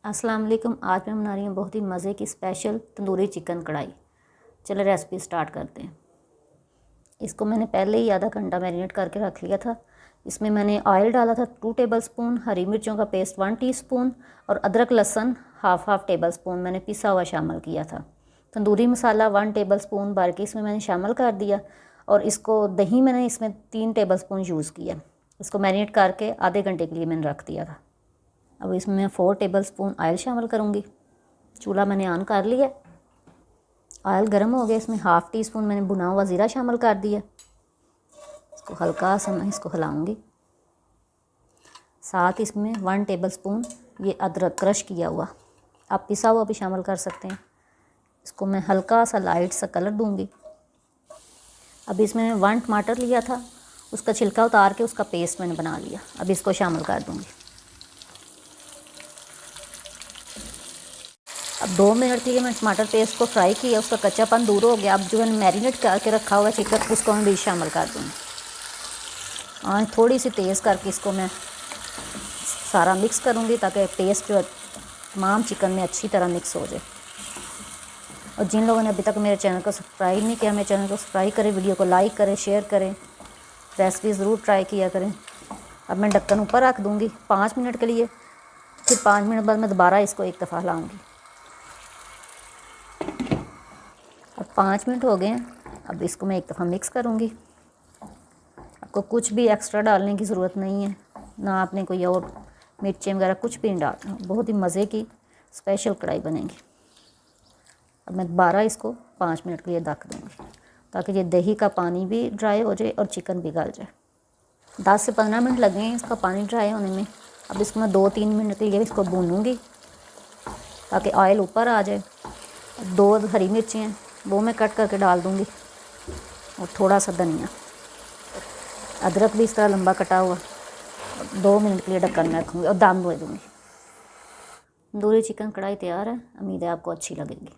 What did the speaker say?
अस्सलाम वालेकुम। आज मैं बना रही हूँ बहुत ही मज़े की स्पेशल तंदूरी चिकन कढ़ाई। चलो रेसिपी स्टार्ट करते हैं। इसको मैंने पहले ही आधा घंटा मैरिनेट करके रख लिया था। इसमें मैंने ऑयल डाला था 2 टेबलस्पून, हरी मिर्चों का पेस्ट 1 टीस्पून और अदरक लहसुन हाफ टेबलस्पून मैंने पिसा हुआ शामिल किया था। तंदूरी मसाला 1 टेबलस्पून बारीकी इसमें मैंने शामिल कर दिया और इसको दही मैंने इसमें 3 टेबलस्पून यूज़ किया। इसको मैरिनेट करके आधे घंटे के लिए मैंने रख दिया था। अब इसमें मैं 4 टेबलस्पून ऑयल शामिल करूँगी। चूल्हा मैंने ऑन कर लिया। ऑयल गर्म हो गया। इसमें हाफ़ टी स्पून मैंने भुना हुआ ज़ीरा शामिल कर दिया। इसको हल्का सा मैं इसको हिलाऊंगी। साथ इसमें 1 टेबलस्पून ये अदरक क्रश किया हुआ, आप पिसा हुआ भी शामिल कर सकते हैं। इसको मैं हल्का सा लाइट सा कलर दूँगी। अब इसमें 1 टमाटर लिया था, उसका छिलका उतार के उसका पेस्ट मैंने बना लिया। अब इसको शामिल कर दूँगी। अब 2 मिनट के लिए मैं टमाटर पेस्ट को फ्राई किया, उसका कच्चापन दूर हो गया। अब जो मैंने मैरिनेट करके रखा हुआ चिकन उसको मैं भी शामिल कर दूँगी। आँच थोड़ी सी तेज़ करके इसको मैं सारा मिक्स करूँगी ताकि पेस्ट जो तमाम चिकन में अच्छी तरह मिक्स हो जाए। और जिन लोगों ने अभी तक मेरे चैनल को सब्सक्राइब नहीं किया, मेरे चैनल को सब्सक्राइब करें, वीडियो को लाइक करें, शेयर करें, रेसिपी ज़रूर ट्राई किया करें। अब मैं ढक्कन ऊपर रख दूँगी 5 मिनट के लिए। फिर 5 मिनट बाद मैं दोबारा इसको एक दफ़ा हिलाऊँगी। अब 5 मिनट हो गए हैं। अब इसको मैं एक दफ़ा मिक्स करूँगी। आपको कुछ भी एक्स्ट्रा डालने की ज़रूरत नहीं है, ना आपने कोई और मिर्चें वगैरह कुछ भी नहीं डालना। बहुत ही मज़े की स्पेशल कढ़ाई बनेगी। अब मैं दोबारा इसको 5 मिनट के लिए ढक दूँगी ताकि ये दही का पानी भी ड्राई हो जाए और चिकन भी गल जाए। 10 से 15 मिनट लगे हैं इसका पानी ड्राई होने में। अब इसको मैं 2-3 मिनट के लिए इसको भूनूँगी ताकि ऑयल ऊपर आ जाए। 2 हरी मिर्चें हैं वो मैं कट करके डाल दूँगी और थोड़ा सा धनिया, अदरक भी इस तरह लंबा कटा हुआ। 2 मिनट के लिए ढक्कन में रखूँगी और दम दे दूँगी। तंदूरी चिकन कढ़ाई तैयार है। उम्मीद है आपको अच्छी लगेगी।